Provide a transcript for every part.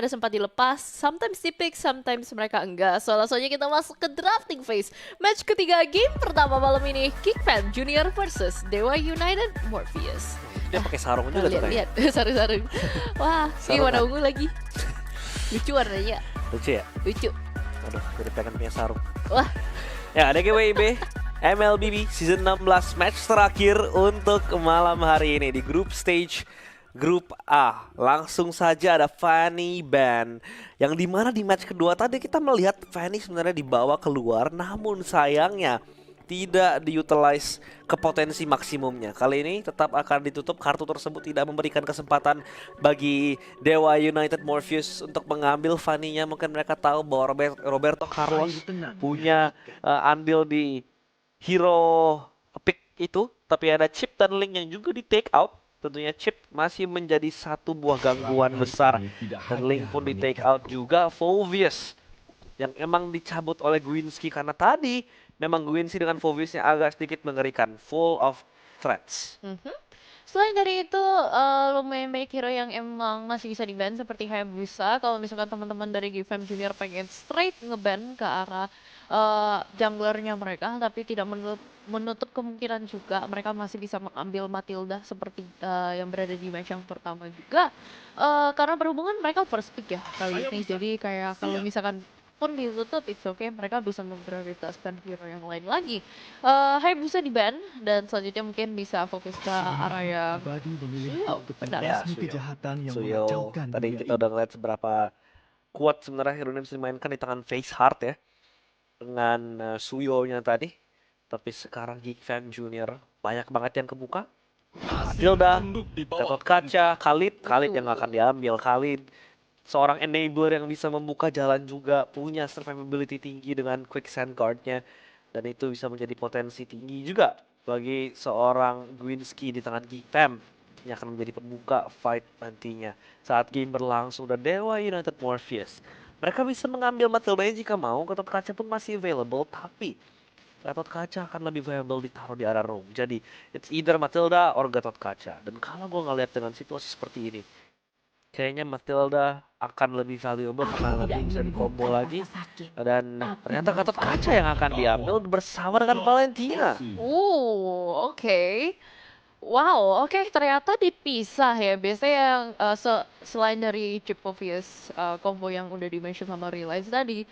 ada sempat dilepas, sometimes di pick, sometimes mereka enggak. So langsung aja kita masuk ke drafting phase. Match ketiga game pertama malam ini, Kickfam Junior versus Dewa United Morpheus. Dia pakai sarung juga tuh kayaknya. Lihat, sarung-sarung. Wah, ini Sarungan. warna ungu lagi. Lucu warnanya, Lucu ya? lucu. Aduh, jadi pengen punya sarung. Wah, Ya, ada GWIB MLBB Season 16 match terakhir untuk malam hari ini di group stage Grup A. Langsung saja ada Fanny Ban, yang dimana di match kedua tadi kita melihat Fanny sebenarnya dibawa keluar, namun sayangnya tidak diutilize ke potensi maksimumnya. Kali ini tetap akan ditutup, kartu tersebut tidak memberikan kesempatan bagi Dewa United Morpheus untuk mengambil Fanny-nya. Mungkin mereka tahu bahwa Roberto Carlos punya andil di hero pick itu, tapi ada Chip dan Link yang juga di take out. Tentunya Chip masih menjadi satu buah gangguan besar, dan Link pun di take out juga. Fovius yang emang dicabut oleh Gwinski karena tadi memang Gwinski dengan Foviusnya agak sedikit mengerikan, full of threats. Selain dari itu, lumayan banyak hero yang emang masih bisa di-ban seperti Hayabusa. Kalau misalkan teman-teman dari Gfam Junior pengen straight nge-ban ke arah junglernya mereka, tapi tidak menutup kemungkinan juga mereka masih bisa mengambil Matilda seperti yang berada di match yang pertama juga. Karena berhubungan mereka first pick ya kali ini, jadi kayak kalau misalkan pun ditutup, it's okay, mereka bisa memprioritaskan hero yang lain lagi. Hayabusa di-ban dan selanjutnya mungkin bisa fokus ke arah yang Pribadi memilih Suyo, untuk benar. Ya, membasmi Suyo. kejahatan yang Suyo, mengacaukan tadi dunia kita udah ngeliat seberapa kuat sebenarnya hero ini bisa dimainkan di tangan Face Heart ya, dengan Suyo-nya tadi. Tapi sekarang Geek Fam Junior banyak banget yang kebuka. Matilda, Gatot Kaca, Khalid yang akan diambil. Khalid seorang enabler yang bisa membuka jalan juga, punya survivability tinggi dengan quick sand guard-nya, dan itu bisa menjadi potensi tinggi juga bagi seorang Gwinski di tangan Geek Fam yang akan menjadi pembuka fight nantinya saat game berlangsung. Dan Dewa United Morpheus, mereka bisa mengambil Matilda jika mau. Gatot Kaca pun masih available, tapi Gatot Kaca akan lebih viable ditaruh di area room. Jadi it's either Matilda or Gatot Kaca. Dan kalau gue ngeliat dengan situasi seperti ini, kayaknya Matilda akan lebih valuable karena nanti bisa di combo lagi. Dan ternyata Gatot Kaca yang akan diambil bersama dengan Valentina. Oke. Wow, oke, ternyata dipisah ya. Biasanya yang selain dari Chip Obvious combo yang udah di-mention sama Realize tadi,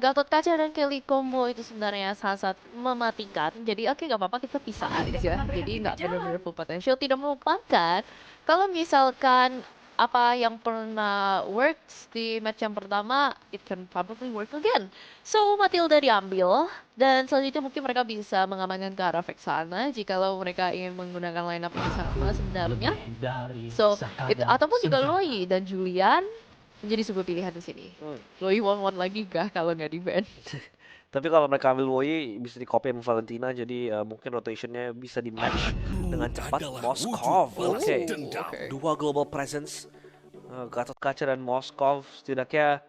Gatot Kaca dan Kelly combo itu sebenarnya sangat mematikan. Jadi oke, nggak apa-apa, kita pisah aja. Jadi nggak benar-benar full potential. Tidak melupakan kalau misalkan apa yang pernah works di match yang pertama, it can probably work again. So Matilda diambil, dan selanjutnya mungkin mereka bisa mengamankan ke arah Vexana jikalau mereka ingin menggunakan lineup yang sama sebenarnya. So, ataupun juga Loi dan Julian menjadi sebuah pilihan di sini. Loi one lagi kah kalau nggak di-ban? Tapi kalau mereka ambil Woi bisa di copy sama Valentina, jadi mungkin rotationnya bisa di match dengan cepat. Moskov, oke. Dua global presence, Gatot Kaca dan Moskov. Setidaknya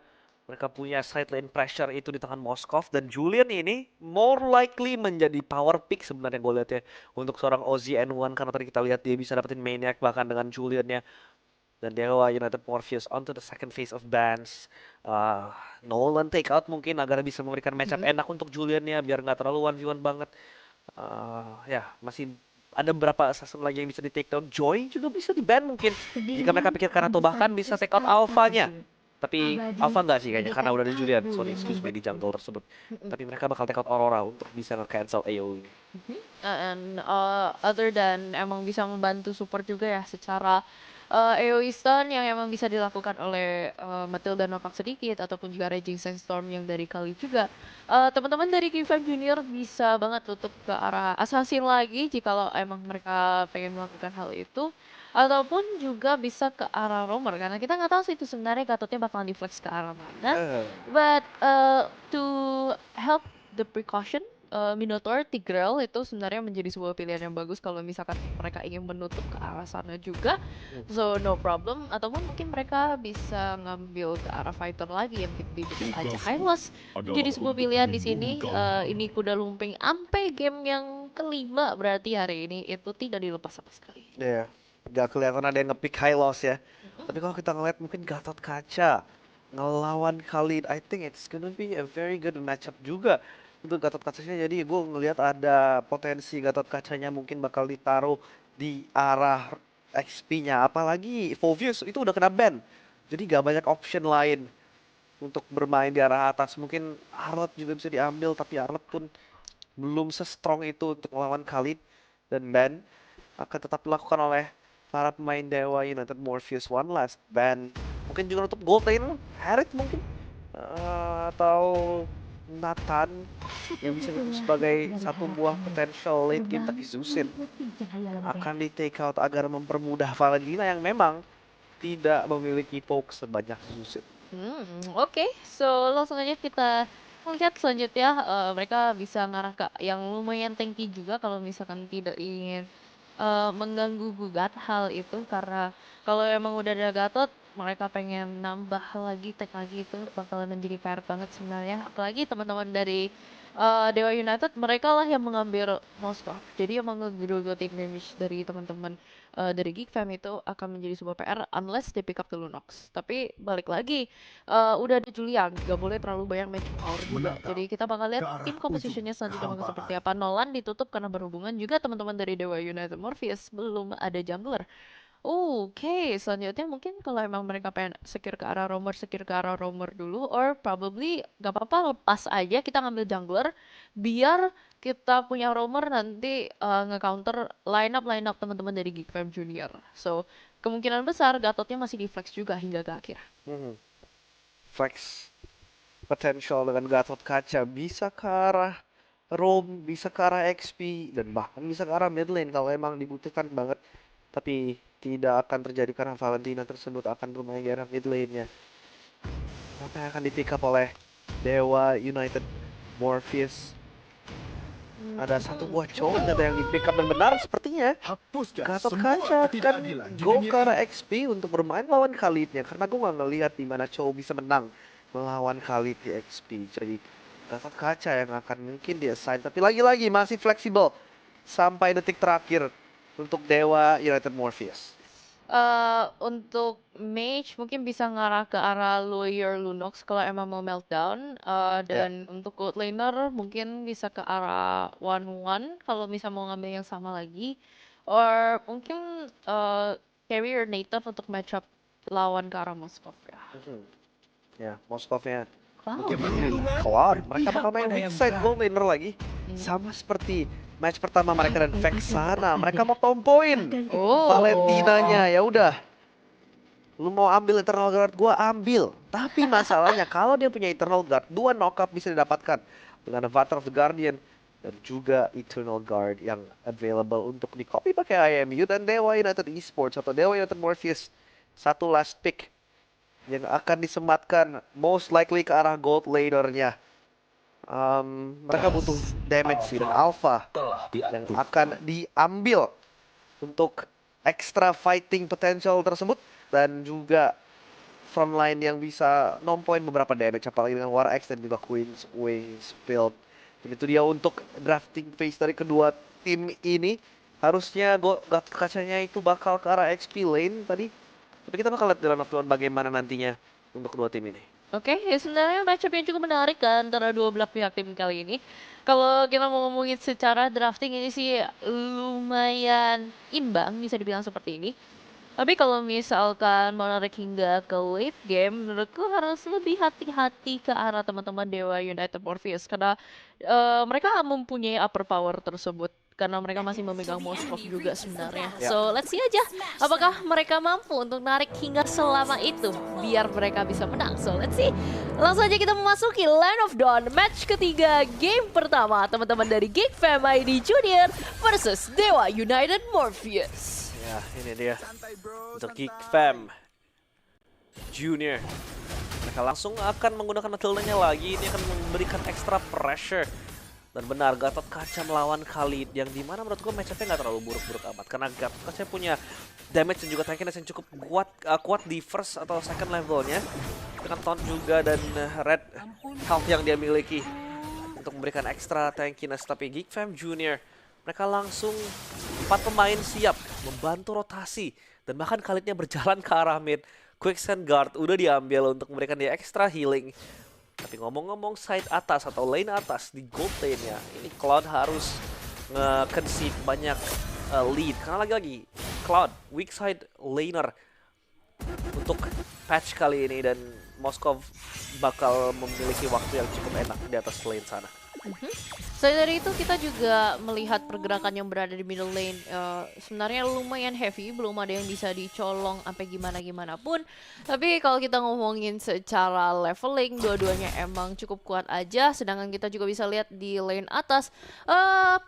mereka punya side lane pressure itu di tangan Moskov, dan Julian ini more likely menjadi power pick sebenarnya gue lihat ya untuk seorang Ozzy N1, karena tadi kita lihat dia bisa dapetin Maniac bahkan dengan Juliannya. Dan Dewa United Morpheus onto the second phase of bans. Nolan take out mungkin agar bisa memberikan matchup enak untuk Juliannya biar nggak terlalu 1v1 banget. Ya, masih ada beberapa assassin lagi yang bisa di take down. Joy juga bisa di ban mungkin jika mereka pikirkan, atau bahkan bisa take out Alpha-nya. Tapi Alpha nggak sih kayaknya karena udah ada Julian. Sorry, excuse me, di jungle tersebut. Tapi mereka bakal take out Aurora untuk bisa nge-cancel AoE. And other than emang bisa membantu support juga ya secara AoE stun yang emang bisa dilakukan oleh Matilda knockback sedikit, ataupun juga Raging Sandstorm yang dari kali juga. Teman-teman dari Gfam Junior bisa banget tutup ke arah Assassin lagi jikalau emang mereka pengen melakukan hal itu, ataupun juga bisa ke arah Roamer karena kita nggak tahu sih itu sebenarnya Gatotnya bakalan di-flex ke arah mana. But to help the precaution, Minotaur Tigreal itu sebenarnya menjadi sebuah pilihan yang bagus kalau misalkan mereka ingin menutup ke arah sana juga. So no problem, ataupun mungkin mereka bisa ngambil ke arah fighter lagi yang bibit aja. Hylos menjadi sebuah pilihan di sini. Ini kuda lumping sampai game yang kelima berarti hari ini itu tidak dilepas sama sekali. Iya. Gak kelihatan ada yang nge-pick high loss ya. Tapi kalau kita ngeliat mungkin Gatot Kaca ngelawan Khalid, I think it's gonna be a very good matchup juga untuk Gatot Kacanya. Jadi gue ngelihat ada potensi Gatot Kacanya mungkin bakal ditaruh di arah XP-nya. Apalagi Fovius itu udah kena ban. Jadi gak banyak option lain untuk bermain di arah atas. Mungkin Arlet juga bisa diambil, tapi Arlet pun belum se-strong itu untuk melawan Khalid, dan ban akan tetap dilakukan oleh para pemain Dewa United. Morpheus one last ban. Mungkin juga untuk gold lane, Harith mungkin. Atau Nathan yang bisa disebut sebagai satu buah potential late game, tapi Zusin akan di take out agar mempermudah Valentina yang memang tidak memiliki poke sebanyak Zusin. Oke. So langsung aja kita lihat selanjutnya. Mereka bisa ngarah ke yang lumayan tanky juga kalau misalkan tidak ingin mengganggu gugat hal itu, karena kalau emang udah ada Gatot, mereka pengen nambah lagi tag lagi itu bakalan menjadi PR banget sebenarnya. Apalagi teman-teman dari Dewa United, mereka lah yang mengambil Moskov. Jadi emang nge-grow team damage dari teman-teman dari Geek Fam itu akan menjadi sebuah PR unless they pick up the Lunox. Tapi balik lagi, udah ada Julian, gak boleh terlalu banyak magic power juga. Jadi kita bakal lihat tim compositionnya selanjutnya bakal seperti apa. Nolan ditutup karena berhubungan juga teman-teman dari Dewa United. Morpheus belum ada jungler. Oke, selanjutnya mungkin kalau emang mereka pengen secure ke arah roamer dulu, or probably gak apa-apa lepas aja kita ngambil jungler, biar kita punya roamer nanti nge-counter line up teman-teman dari Geek Fam Junior. So, kemungkinan besar Gatotnya masih di flex juga hingga ke akhir. Flex potential dengan Gatot Kaca bisa ke arah roam, bisa ke arah XP, dan bahkan bisa ke arah mid lane kalau emang dibutuhkan banget. Tapi tidak akan terjadi karena Valentina tersebut akan bermain di arah mid lane-nya. Apa yang akan di pick up oleh Dewa United? Morpheus. Ada satu buah cowok yang di pick up, dan benar sepertinya Gatot Kaca akan go ke arah XP untuk bermain lawan Khalidnya, karena gue nggak ngelihat di mana cowok bisa menang melawan Khalid di XP. Jadi Gatot Kaca yang akan mungkin dia assign, tapi lagi-lagi masih fleksibel sampai detik terakhir untuk Dewa United Morpheus. Untuk mage mungkin bisa ngarah ke arah lawyer Lunox kalau emang mau meltdown. Dan untuk gold laner mungkin bisa ke arah 1-1 kalau bisa mau ngambil yang sama lagi. Or mungkin carrier native untuk matchup lawan ke arah Moskov ya. Ya, Moskovnya Wow. keluar. Mereka bakal main weak side gold laner lagi. Sama seperti match pertama mereka dan Vexana. Mereka mau tompoin Valentinanya. Ya udah, lu mau ambil Eternal Guard, gua ambil. Tapi masalahnya kalau dia punya Eternal Guard, 2 knockup bisa didapatkan dengan Avatar of the Guardian dan juga Eternal Guard yang available untuk di copy pakai IMU. Dan Dewa United Esports atau Dewa United Morpheus, satu last pick yang akan disematkan most likely ke arah gold laner-nya. Mereka butuh damage sih, dan Alpha yang akan diambil untuk extra fighting potential tersebut, dan juga frontline yang bisa nompoin beberapa damage, apalagi dengan War X dan juga Queen's Wings build. Dan itu dia untuk drafting phase dari kedua tim ini. Harusnya Gatot Kacanya itu bakal ke arah XP lane tadi, tapi kita bakal lihat dalam waktu bagaimana nantinya untuk kedua tim ini. Oke, ya sebenarnya matchup yang cukup menarik kan antara dua belah pihak tim kali ini. Kalau kita mau ngomongin secara drafting ini sih lumayan imbang, bisa dibilang seperti ini. Tapi kalau misalkan mau narik hingga ke late game, menurutku harus lebih hati-hati ke arah teman-teman Dewa United Morpheus, karena mereka mempunyai upper power tersebut karena mereka masih memegang Moskov juga sebenarnya. So let's see aja apakah mereka mampu untuk narik hingga selama itu biar mereka bisa menang. So let's see. Langsung aja kita memasuki Land of Dawn match ketiga game pertama teman-teman dari Geek Fam ID Junior versus Dewa United Morpheus. Ya, ini dia untuk Geek Fam Junior. Mereka langsung akan menggunakan Matilda-nya lagi. Ini akan memberikan extra pressure. Dan benar, Gatot Kaca melawan Khalid, yang dimana menurut gue match-up-nya nggak terlalu buruk-buruk amat, karena Gatot Kaca punya damage dan juga tankiness yang cukup kuat di first atau second levelnya, dengan taunt juga dan red health yang dia miliki untuk memberikan extra tankiness. Tapi Geek Fam Junior, mereka langsung 4 pemain siap membantu rotasi. Dan bahkan Khalidnya berjalan ke arah mid. Quicksand Guard udah diambil untuk memberikan dia extra healing. Tapi ngomong-ngomong side atas atau lane atas di gold lane-nya, ini Cloud harus nge-concede banyak lead. Karena lagi-lagi Cloud, weak side laner untuk patch kali ini. Dan Moskov bakal memiliki waktu yang cukup enak di atas lane sana. Selain dari itu kita juga melihat pergerakan yang berada di middle lane sebenarnya lumayan heavy, belum ada yang bisa dicolong sampai gimana pun. Tapi kalau kita ngomongin secara leveling, dua-duanya emang cukup kuat aja. Sedangkan kita juga bisa lihat di lane atas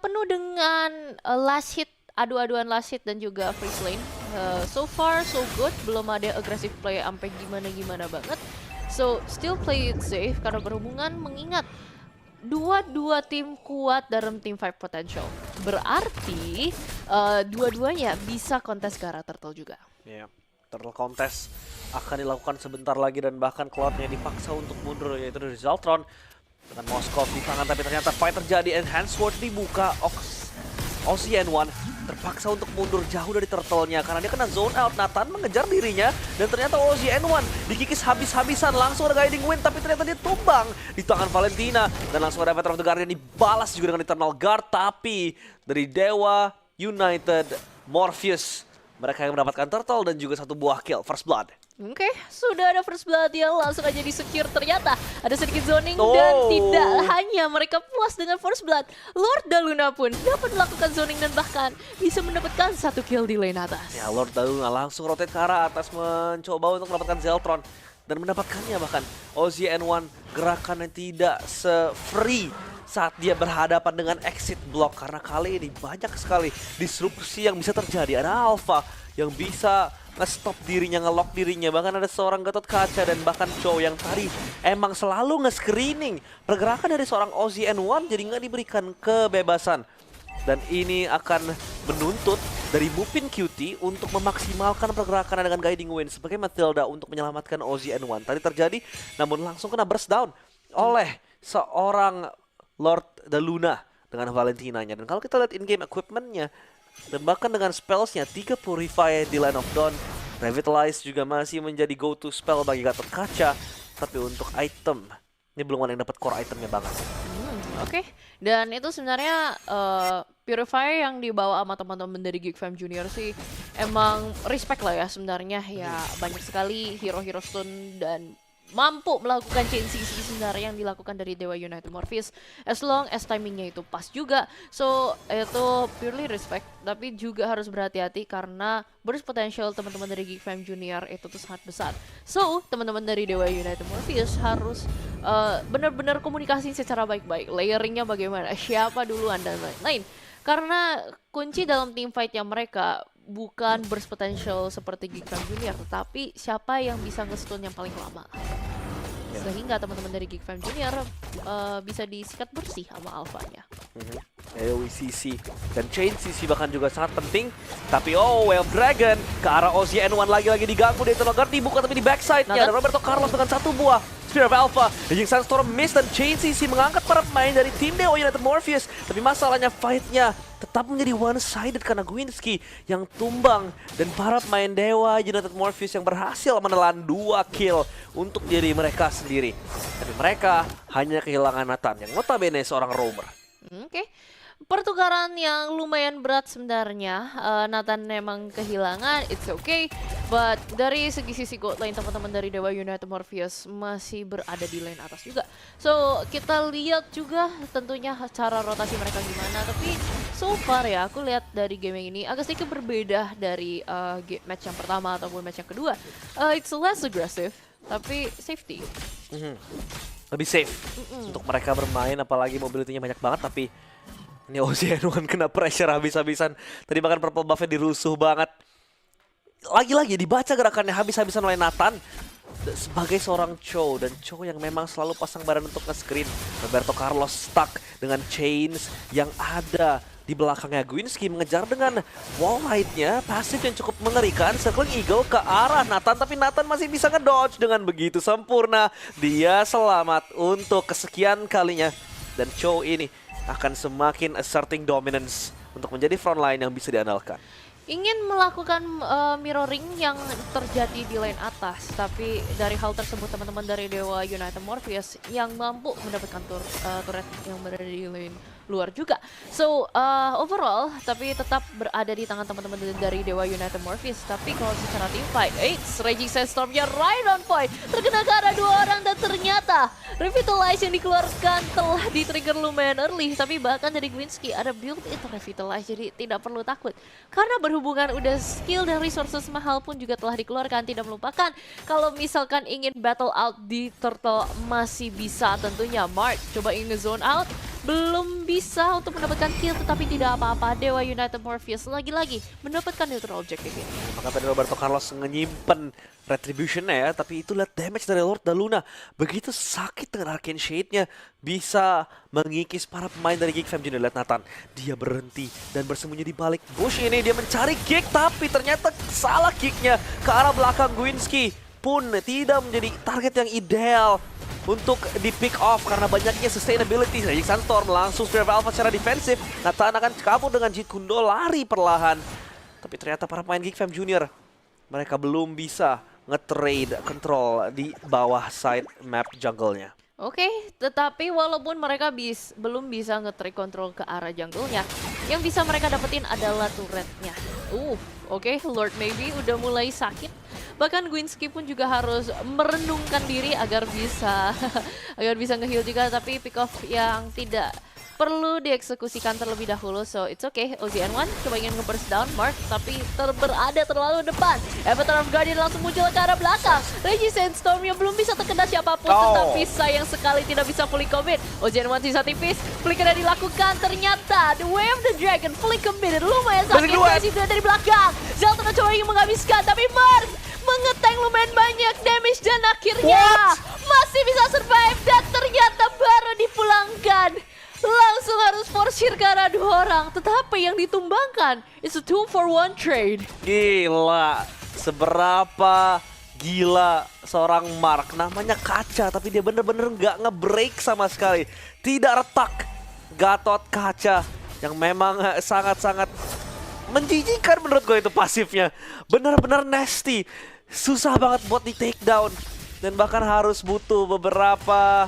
penuh dengan last hit, adu-aduan last hit dan juga freeze lane. So far so good, belum ada aggressive play sampai gimana banget. So still play it safe karena berhubungan mengingat dua tim kuat dalam tim fight potential. Berarti dua-duanya bisa kontes ke arah Turtle juga. Ya, Turtle Contest akan dilakukan sebentar lagi dan bahkan Cloud-nya dipaksa untuk mundur, yaitu dari Zaltron. Dengan Moskov di tangan, tapi ternyata fight terjadi. Enhanced Sword dibuka. OCN1 terpaksa untuk mundur jauh dari turtle-nya karena dia kena zone out. Nathan mengejar dirinya dan ternyata OCN1 dikikis habis-habisan. Langsung ada Guiding Wind tapi ternyata dia tumbang di tangan Valentina. Dan langsung ada Veteran of the Guardian dibalas juga dengan Eternal Guard. Tapi dari Dewa United Morpheus, mereka yang mendapatkan turtle dan juga satu buah kill. First Blood. Oke, sudah ada first blood yang langsung aja di-secure. Ternyata ada sedikit zoning dan tidak hanya mereka puas dengan first blood, Lord Daluna pun dapat melakukan zoning dan bahkan bisa mendapatkan satu kill di lane atas. Ya, Lord Daluna langsung rotate ke arah atas mencoba untuk mendapatkan Zeltron dan mendapatkannya. Bahkan OZN1 gerakannya tidak se-free saat dia berhadapan dengan exit block karena kali ini banyak sekali disrupsi yang bisa terjadi. Ada Alpha yang bisa nge-stop dirinya, nge-lock dirinya. Bahkan ada seorang Gatot Kaca dan bahkan Chow yang tadi emang selalu nge-screening pergerakan dari seorang OZN1 jadi nggak diberikan kebebasan. Dan ini akan menuntut dari Mupin QT untuk memaksimalkan pergerakan dengan Guiding Wind sebagai Matilda untuk menyelamatkan OZN1. Tadi terjadi namun langsung kena burst down oleh seorang Lord Daluna dengan Valentinanya. Dan kalau kita lihat in-game equipment-nya dan bahkan dengan spellsnya 3 Purify di Line of Dawn, Revitalize juga masih menjadi go-to spell bagi Gatot Kaca. Tapi untuk item, ini belum ada yang dapat core itemnya banget. Oke. Dan itu sebenarnya Purifier yang dibawa sama teman-teman dari Geek Fam Junior sih emang respect lah ya sebenarnya. Ya banyak sekali hero-hero stun dan mampu melakukan chain CC sebenarnya yang dilakukan dari Dewa United Morpheus as long as timingnya itu pas juga. So itu purely respect, tapi juga harus berhati-hati karena burst potential teman-teman dari Geek Fam Junior itu tuh sangat besar. So teman-teman dari Dewa United Morpheus harus benar-benar komunikasi secara baik-baik, layeringnya bagaimana, siapa duluan dan lain-lain. Karena kunci dalam team fightnya mereka bukan burst potential seperti Geek Fam Junior, tetapi siapa yang bisa nge-stun yang paling lama. Sehingga teman-teman dari Geek Fam Junior bisa disikat bersih sama alfanya. AoE CC dan Chain CC bahkan juga sangat penting. Tapi Wave Dragon ke arah OZN1 lagi-lagi diganggu di Eternal Guard, dibuka tapi di backside-nya ada Roberto Carlos dengan satu buah Spear of Alpha. Raging Sandstorm miss dan Chain CC mengangkat para pemain dari tim Dewa United Morpheus. Tapi masalahnya fight-nya tetap menjadi one-sided karena Gwinsky yang tumbang dan para pemain Dewa United Morpheus yang berhasil menelan 2 kill untuk diri mereka sendiri. Tapi mereka hanya kehilangan Nathan yang notabene seorang roamer. Oke. Pertukaran yang lumayan berat sebenarnya. Nathan memang kehilangan, it's okay. But dari sisi gold lane teman-teman dari Dewa United Morpheus masih berada di lane atas juga. So kita lihat juga tentunya cara rotasi mereka gimana. Tapi so far ya aku lihat dari game ini agak sedikit berbeda dari match yang pertama ataupun match yang kedua. It's less aggressive tapi safety. Lebih safe untuk mereka bermain, apalagi mobility-nya banyak banget. Tapi ini OZN1 kena pressure habis-habisan. Tadi bahkan purple buff-nya dirusuh banget. Lagi-lagi dibaca gerakannya habis-habisan oleh Nathan sebagai seorang Chow. Dan Chow yang memang selalu pasang badan untuk nge-screen. Roberto Carlos stuck dengan chains yang ada di belakangnya. Gwinsky mengejar dengan wall ride-nya, pasif yang cukup mengerikan, circling eagle ke arah Nathan. Tapi Nathan masih bisa ngedodge dengan begitu sempurna. Dia selamat untuk kesekian kalinya. Dan Chow ini akan semakin asserting dominance untuk menjadi frontline yang bisa diandalkan. ingin melakukan mirroring yang terjadi di lane atas, tapi dari hal tersebut teman-teman dari Dewa United Morpheus yang mampu mendapatkan turret yang berada di lane luar juga. So overall tapi tetap berada di tangan teman-teman dari Dewa United Morpheus. Tapi kalau secara team fight, Raging Sandstorm-nya right on point, terkena ke arah 2 orang dan ternyata Revitalize yang dikeluarkan telah di-trigger lumayan early. Tapi bahkan dari Gwinsky ada build-in Revitalize, jadi tidak perlu takut. Karena berhubungan udah skill dan resources mahal pun juga telah dikeluarkan. Tidak melupakan kalau misalkan ingin battle out di Turtle masih bisa tentunya. Mark coba ingin zone out, belum bisa untuk mendapatkan kill, tetapi tidak apa-apa. Dewa United Morpheus lagi-lagi mendapatkan neutral objective ini. Maka tadi Roberto Carlos menyimpan retribution-nya ya, tapi itu lihat damage dari Lord dan Luna. Begitu sakit dengan Arcane Shade-nya, bisa mengikis para pemain dari Geek Fam Junior. Lihat Nathan, dia berhenti dan bersembunyi di balik bush ini. Dia mencari kick, tapi ternyata salah kicknya ke arah belakang. Gwinsky pun tidak menjadi target yang ideal untuk di pick off karena banyaknya sustainability. Raging Sandstorm langsung Spirit of Alpha secara defensif. Nathan akan kabur dengan Jeet Kundo, lari perlahan. Tapi ternyata para pemain Geek Fam Junior, mereka belum bisa nge-trade control di bawah side map jungle-nya. Oke, tetapi walaupun mereka belum bisa nge-trade control ke arah jungle-nya, yang bisa mereka dapetin adalah turret-nya. Oke, Lord Maybe udah mulai sakit. Bahkan Gwinsky pun juga harus merenungkan diri agar bisa agar bisa nge-heal juga, tapi pick off yang tidak perlu dieksekusikan terlebih dahulu. So it's okay. OGN1 coba ingin nge-burst down Mark, tapi berada terlalu depan. Avatar of Guardian langsung muncul ke arah belakang. Raging Sandstorm yang belum bisa terkena siapapun, tetapi sayang sekali tidak bisa fully commit. OGN1 sisa tipis, flicker yang dilakukan, ternyata The Way of the Dragon fully committed. Lumayan sakit guys itu dari belakang. Zaltana coba ingin menghabiskan, tapi Mark mengeteng lumayan banyak damage dan akhirnya masih bisa survive dan ternyata baru dipulangkan. Langsung harus forsir ke arah 2 orang, tetapi yang ditumbangkan is a 2-for-1 trade. Gila, seberapa gila seorang Mark. Namanya kaca, tapi dia bener-bener nggak nge-break sama sekali. Tidak retak. Gatot kaca yang memang sangat-sangat menjijikan menurut gue itu pasifnya. Bener-bener nasty. Susah banget buat di take down. Dan bahkan harus butuh beberapa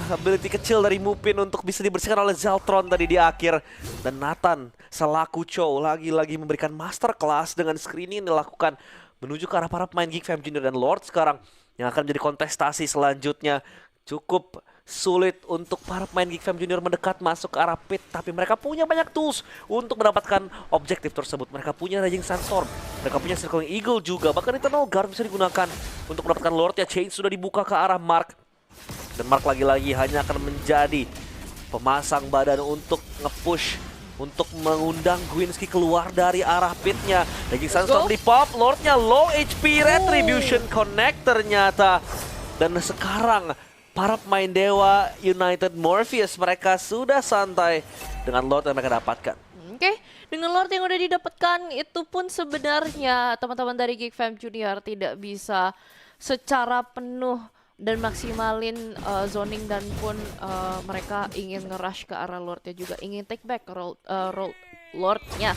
ability kecil dari Mupin untuk bisa dibersihkan oleh Zaltron tadi di akhir. Dan Nathan selaku Chow lagi-lagi memberikan masterclass dengan screening yang dilakukan menuju ke arah para pemain Geek Fam Junior dan Lord sekarang yang akan menjadi kontestasi selanjutnya. Cukup sulit untuk para pemain Geek Fam Junior mendekat masuk ke arah pit, tapi mereka punya banyak tools untuk mendapatkan objektif tersebut. Mereka punya Raging Sandstorm, mereka punya Circling Eagle juga, bahkan Eternal Guard bisa digunakan untuk mendapatkan Lord. Ya, Chain sudah dibuka ke arah Mark. Dan Mark lagi-lagi hanya akan menjadi pemasang badan untuk nge-push, untuk mengundang Gwinsky keluar dari arah pitnya. Raging Sandstorm di pop, Lordnya low HP, Retribution Connect ternyata. Dan sekarang para pemain Dewa United Morpheus, mereka sudah santai dengan Lord yang mereka dapatkan. Oke, dengan Lord yang udah didapatkan itu pun sebenarnya teman-teman dari Geek Fam Junior tidak bisa secara penuh dan maksimalin zoning, dan pun mereka ingin nge-rush ke arah Lordnya juga, ingin take back Lordnya.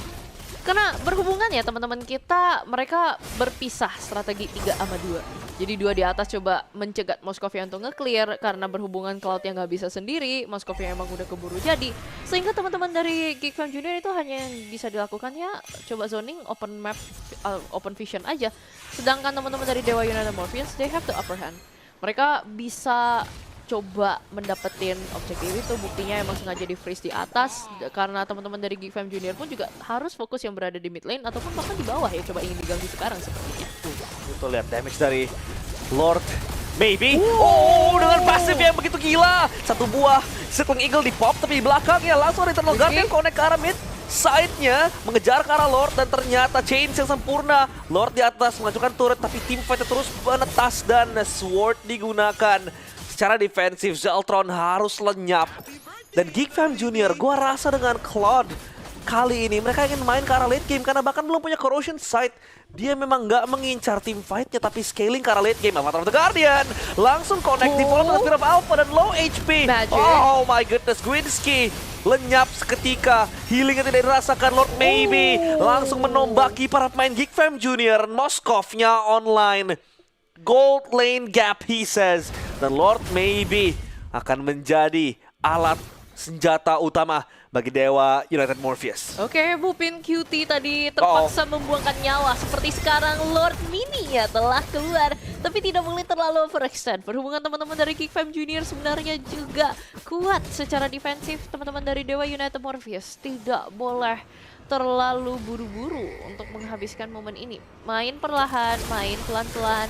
Karena berhubungan ya teman-teman kita, mereka berpisah strategi 3-2. Jadi 2 di atas coba mencegat Moskovia untuk nge-clear, karena berhubungan Cloud yang nggak bisa sendiri, Moskovia emang udah keburu jadi. Sehingga teman-teman dari Geek Fam Junior itu hanya yang bisa dilakukan ya coba zoning, open map, open vision aja. Sedangkan teman-teman dari Dewa United Morpheus, they have the upper hand. Mereka bisa coba mendapetin objektif itu, buktinya emang sengaja di freeze di atas karena teman-teman dari Geek Fam Junior pun juga harus fokus yang berada di mid lane ataupun bahkan di bawah ya, coba ingin diganggu sekarang sepertinya. Itu lihat damage dari Lord Maybe. Dengan pasif yang begitu gila. Satu buah Circling Eagle di pop, tapi di belakangnya langsung ada Eternal Guard yang connect ke arah mid side-nya, mengejar ke arah Lord, dan ternyata Chains yang sempurna. Lord di atas mengajukan turret, tapi tim fight terus menetas dan Sword digunakan. Secara defensif, Zaltron harus lenyap. Dan Geek Fam Junior, gua rasa dengan Claude kali ini mereka ingin main ke arah late game karena bahkan belum punya corrosion sight. Dia memang nggak mengincar team fight-nya tapi scaling ke arah late game. Avatar of the Guardian langsung connect di follow Spirit of Alpha dan low HP. Magic. Oh my goodness, Gwinsky lenyap seketika. Healingnya tidak dirasakan. Lord Maybe langsung menombaki para pemain Geek Fam Junior. Moskovnya online. Gold lane gap, he says. Dan Lord Maybe akan menjadi alat senjata utama bagi Dewa United Morpheus. Oke, Bupin QT tadi terpaksa membuangkan nyawa. Seperti sekarang Lord Mini ya telah keluar. Tapi tidak boleh terlalu overextend. Berhubungan teman-teman dari Geek Fam Junior sebenarnya juga kuat secara defensif. Teman-teman dari Dewa United Morpheus tidak boleh terlalu buru-buru untuk menghabiskan momen ini. Main perlahan, main pelan-pelan.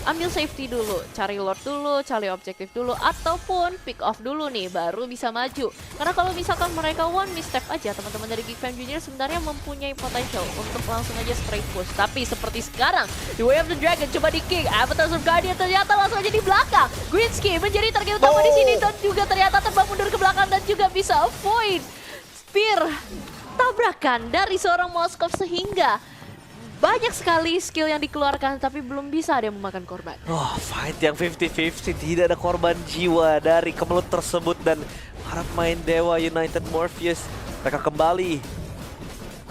Ambil safety dulu, cari Lord dulu, cari objektif dulu, ataupun pick off dulu nih, baru bisa maju. Karena kalau misalkan mereka one misstep aja, teman-teman dari Geek Fam Junior sebenarnya mempunyai potential untuk langsung aja straight push. Tapi seperti sekarang, di Way of the Dragon coba di kick, Avatar of Guardian ternyata langsung aja di belakang. Gwinsky menjadi target utama di sini dan juga ternyata terbang mundur ke belakang dan juga bisa avoid spear tabrakan dari seorang Moskov sehingga banyak sekali skill yang dikeluarkan tapi belum bisa ada yang memakan korban. Oh, fight yang 50-50, tidak ada korban jiwa dari kemelut tersebut dan para pemain Dewa United Morpheus mereka kembali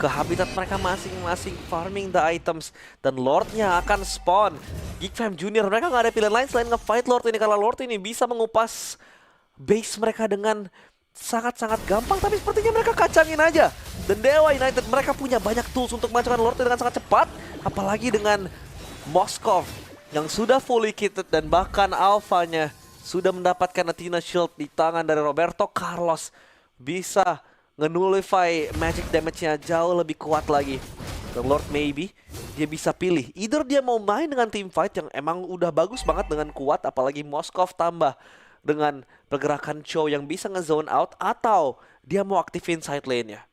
ke habitat mereka masing-masing, farming the items dan Lordnya akan spawn. Geek Fam Junior mereka nggak ada pilihan lain selain nge-fight Lord ini karena Lord ini bisa mengupas base mereka dengan sangat-sangat gampang, tapi sepertinya mereka kacangin aja. Dan Dewa United mereka punya banyak tools untuk memancurkan Lord dengan sangat cepat, apalagi dengan Moskov yang sudah fully kitted dan bahkan alfanya sudah mendapatkan Athena Shield di tangan dari Roberto Carlos, bisa nge-nullify magic damage-nya jauh lebih kuat lagi. Dan Lord Maybe dia bisa pilih, either dia mau main dengan team fight yang emang udah bagus banget dengan kuat, apalagi Moskov tambah dengan pergerakan Cho yang bisa nge-zone out, atau dia mau aktifin side lane-nya.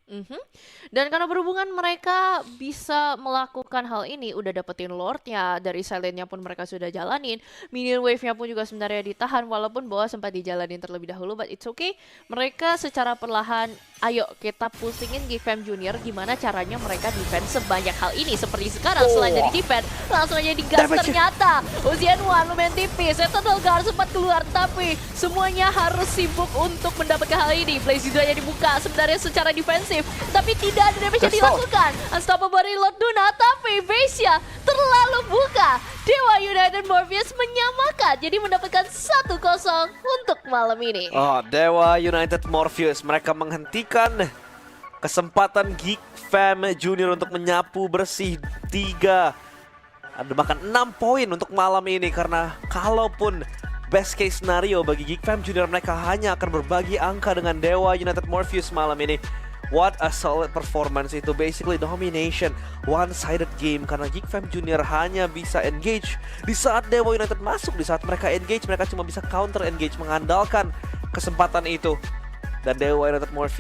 Dan karena berhubungan mereka bisa melakukan hal ini, udah dapetin Lordnya, dari silentnya pun mereka sudah jalanin, minion wave-nya pun juga sebenarnya ditahan walaupun bahwa sempat dijalanin terlebih dahulu, but it's okay. Mereka secara perlahan, ayo kita pusingin Geek Fam Junior gimana caranya mereka defense sebanyak hal ini. Seperti sekarang selain dari defense, langsung aja digas ternyata. Ujian One lumayan tipis, Eternal Guard sempat keluar tapi semuanya harus sibuk untuk mendapatkan hal ini. Blaze Hydra-nya dibuka sebenarnya secara defensif, tapi tidak ada damage yang dilakukan. Unstoppable dari Lord Duna, tapi base-nya terlalu buka. Dewa United Morpheus menyamakan, jadi mendapatkan 1-0 untuk malam ini. Oh, Dewa United Morpheus mereka menghentikan kesempatan Geek Fam Junior untuk menyapu bersih 3, ada bahkan 6 poin untuk malam ini. Karena kalaupun best case scenario bagi Geek Fam Junior, mereka hanya akan berbagi angka dengan Dewa United Morpheus malam ini. What a solid performance itu, basically domination, one-sided game karena Geek Fam Junior hanya bisa engage di saat Dewa United masuk. Di saat mereka engage, mereka cuma bisa counter engage, mengandalkan kesempatan itu. Dan Dewa United Morpheus